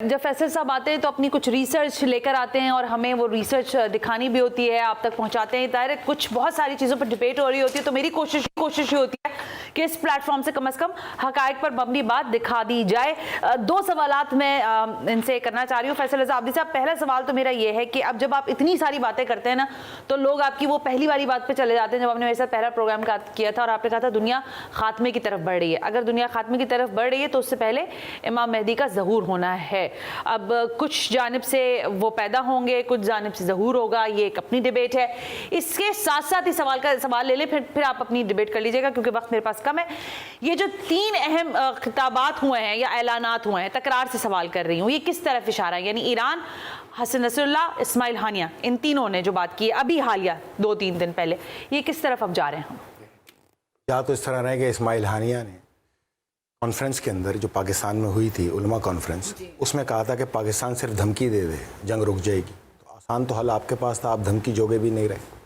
جب فیصل صاحب آتے ہیں تو اپنی کچھ ریسرچ لے کر آتے ہیں اور ہمیں وہ ریسرچ دکھانی بھی ہوتی ہے, آپ تک پہنچاتے ہیں. ظاہر ہے کچھ بہت ساری چیزوں پر ڈبیٹ ہو رہی ہوتی ہے, تو میری کوشش یہ ہوتی ہے کہ اس پلیٹ فارم سے کم از کم حقائق پر مبنی بات دکھا دی جائے. دو سوالات میں ان سے کرنا چاہ رہی ہوں. فیصل رضا عابدی صاحب, پہلا سوال تو میرا یہ ہے کہ اب جب آپ اتنی ساری باتیں کرتے ہیں نا, تو لوگ آپ کی وہ پہلی والی بات پہ چلے جاتے ہیں جب آپ نے میرے ساتھ پہلا پروگرام کیا تھا اور آپ نے کہا تھا دنیا خاتمے کی طرف بڑھ رہی ہے. اگر دنیا خاتمے کی طرف بڑھ رہی ہے تو اس سے پہلے امام مہدی کا ظہور ہونا ہے. اب کچھ جانب سے وہ پیدا ہوں گے, کچھ جانب سے ظہور ہوگا, یہ ایک اپنی ڈیبیٹ ہے. اس کے ساتھ ساتھ ہی سوال لے لیں, پھر آپ اپنی ڈیبیٹ کر لیجئے گا کیونکہ وقت میرے پاس کم ہے. یہ جو تین اہم خطابات ہوئے ہیں یا اعلانات ہوئے ہیں, تکرار سے سوال کر رہی ہوں, یہ کس طرف اشارہ ہے؟ یعنی ایران, حسن نصر اللہ, اسماعیل ہانیہ, ان تینوں نے جو بات کی ہے ابھی حالیہ 2-3 دن پہلے, یہ کس طرف اب جا رہے ہیں؟ یا تو اس طرح رہے کہ اسماعیل ہانیہ نے کانفرنس کے اندر جو پاکستان میں ہوئی تھی علماء کانفرنس, اس میں کہا تھا کہ پاکستان صرف دھمکی دے دے جنگ رک جائے گی. تو آسان تو حل آپ کے پاس تھا, آپ دھمکی جوگے بھی نہیں رہے,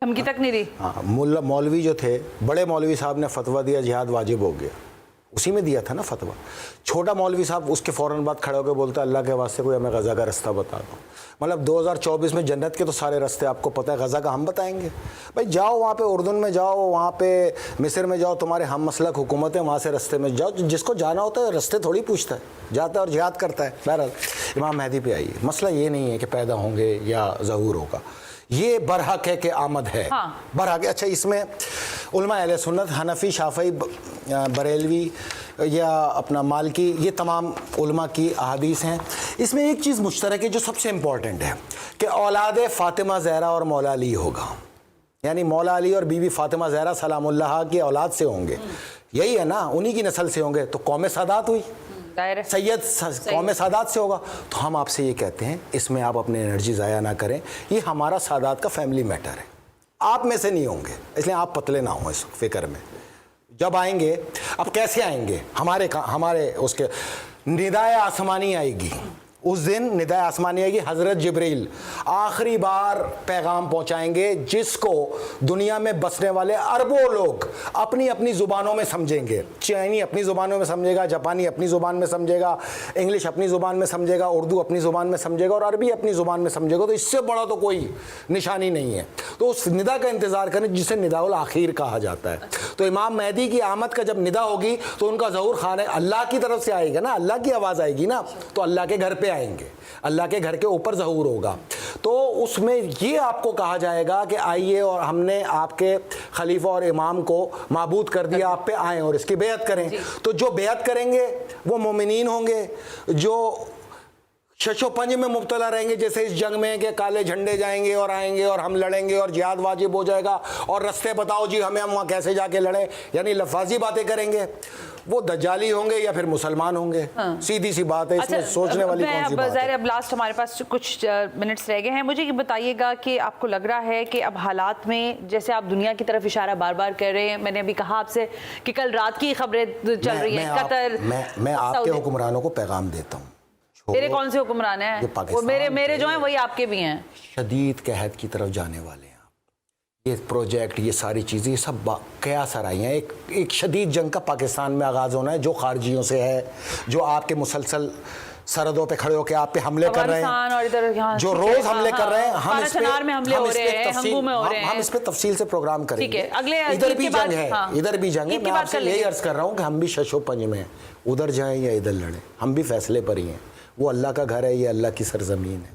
دھمکی تک نہیں دی. ہاں, مولوی جو تھے, بڑے مولوی صاحب نے فتویٰ دیا جہاد واجب ہو گیا, اسی میں دیا تھا نا فتویٰ. چھوٹا مولوی صاحب اس کے فوراً بعد کھڑے ہو کے بولتا ہے اللہ کے واسطے کوئی ہمیں غزہ کا رستہ بتا دو. مطلب 2024 میں جنت کے تو سارے رستے آپ کو پتہ ہے, غزہ کا ہم بتائیں گے؟ بھائی جاؤ وہاں پہ اردن میں جاؤ, وہاں پہ مصر میں جاؤ, تمہارے ہم مسلک حکومت ہے, وہاں سے رستے میں جاؤ. جس کو جانا ہوتا ہے رستے تھوڑی پوچھتا ہے, جاتا ہے اور جہاد کرتا ہے. بہرحال امام مہدی پہ آئیے, مسئلہ یہ نہیں ہے کہ پیدا ہوں گے یا ظہور ہوگا, یہ برحق ہے کہ آمد ہے. برحق ہے. اچھا, اس میں علماء اہل سنت, حنفی, شافعی, بریلوی یا اپنا مالکی, یہ تمام علماء کی احادیث ہیں. اس میں ایک چیز مشترک ہے جو سب سے امپورٹنٹ ہے کہ اولاد فاطمہ زہرا اور مولا علی ہوگا. یعنی مولا علی اور بی بی فاطمہ زہرا سلام اللہ کی اولاد سے ہوں گے, یہی ہے نا, انہی کی نسل سے ہوں گے. تو قوم سادات ہوئی, سید قوم سادات سے ہوگا. تو ہم آپ سے یہ کہتے ہیں اس میں آپ اپنے انرجی ضائع نہ کریں, یہ ہمارا سادات کا فیملی میٹر ہے, آپ میں سے نہیں ہوں گے, اس لیے آپ پتلے نہ ہوں اس فکر میں. جب آئیں گے, اب کیسے آئیں گے, ہمارے اس کے ندائے آسمانی آئے گی, اس دن ندائے آسمانی آئے گی. حضرت جبریل آخری بار پیغام پہنچائیں گے جس کو دنیا میں بسنے والے اربوں لوگ اپنی اپنی زبانوں میں سمجھیں گے. چینی اپنی زبانوں میں سمجھے گا, جاپانی اپنی زبان میں سمجھے گا, انگلش اپنی زبان میں سمجھے گا, اردو اپنی زبان میں سمجھے گا, اور عربی اپنی زبان میں سمجھے گا. تو اس سے بڑا تو کوئی نشانی نہیں ہے. تو اس ندا کا انتظار کریں جسے نداء الاخیر کہا جاتا ہے. تو امام مہدی کی آمد کا جب ندا ہوگی تو ان کا ظہور خانہ اللہ کی طرف سے آئے گا نا, اللہ کی آواز آئے گی نا, تو اللہ کے گھر پہ آئیں گے, اللہ کے گھر کے اوپر ظہور ہوگا. تو اس میں یہ آپ کو کہا جائے گا کہ آئیے اور ہم نے آپ کے خلیفہ اور امام کو معبود کر دیا, آپ پہ آئیں اور اس کی بیعت کریں. تو جو بیعت کریں گے وہ مومنین ہوں گے, جو شش و پنج میں مبتلا رہیں گے جیسے اس جنگ میں کہ کالے جھنڈے جائیں گے اور آئیں گے اور ہم لڑیں گے اور جہاد واجب ہو جائے گا اور رستے بتاؤ جی ہمیں, ہم وہاں کیسے جا کے لڑیں, یعنی لفاظی باتیں کریں گے. وہ دجالی ہوں گے یا پھر مسلمان ہوں گے, سیدھی سی بات ہے, اس میں سوچنے والی کون سی بات ہے. اب لاسٹ ہمارے پاس کچھ منٹس رہ گئے ہیں, مجھے یہ بتائیے گا کہ آپ کو لگ رہا ہے کہ اب حالات میں, جیسے آپ دنیا کی طرف اشارہ بار بار کر رہے ہیں, میں نے ابھی کہا آپ سے کہ کل رات کی خبریں چل رہی ہیں, قطر, میں آپ کے حکمرانوں کو پیغام دیتا ہوں, میرے کون سے حکمران ہیں, وہ میرے جو ہیں وہی آپ کے بھی ہیں, شدید قحط کی طرف جانے والے ہیں. یہ پروجیکٹ, یہ ساری چیزیں, یہ سب قیاس آرائی ہیں. ایک شدید جنگ کا پاکستان میں آغاز ہونا ہے جو خارجیوں سے ہے, جو آپ کے مسلسل سرحدوں پہ کھڑے ہو کے آپ پہ حملے کر رہے ہیں, جو روز حملے کر رہے ہیں. ہم اس پہ تفصیل سے پروگرام کریں گے. ادھر بھی جنگ ہے, ادھر بھی جنگ ہے. میں آپ سے یہی عرض کر رہا ہوں کہ ہم بھی شش و پنج میں ہیں, ادھر جائیں یا ادھر لڑیں, ہم بھی فیصلے پر ہی ہیں. وہ اللہ کا گھر ہے, یہ اللہ کی سرزمین ہے.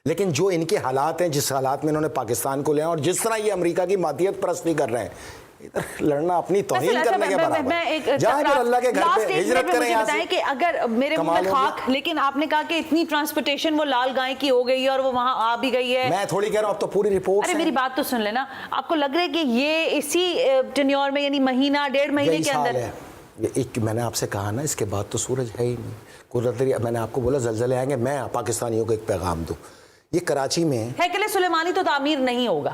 لیکن جو ان کے حالات ہیں, جس حالات میں انہوں نے پاکستان کو لیا, اور جس طرح یہ امریکہ کی مادیت پرستی کر رہے ہیں, ادھر لڑنا اپنی توہین کرنے کے برابر ہے. جہاں جو اللہ کے گھر پہ ہجرت کریں یہاں سے. کہ اگر میرے منہ میں خاک, لیکن آپ نے کہا کہ اتنی ٹرانسپورٹیشن وہ لال گائے کی ہو گئی ہے اور وہ وہاں آ بھی گئی ہے. میں تھوڑی کہہ رہا ہوں, اب تو پوری رپورٹ. ارے میری بات تو سن لینا. آپ کو لگ رہا ہے کہ یہ اسی ٹینیور میں, یعنی مہینہ 1.5 مہینے کے اندر, میں نے آپ سے کہا نا, اس کے بعد تو سورج ہے ہی نہیں. میں نے آپ کو بولا زلزلے آئیں گے, میں پاکستانیوں کو ایک پیغام دوں. یہ کراچی میں ہیکل سلیمانی تو تعمیر نہیں ہوگا,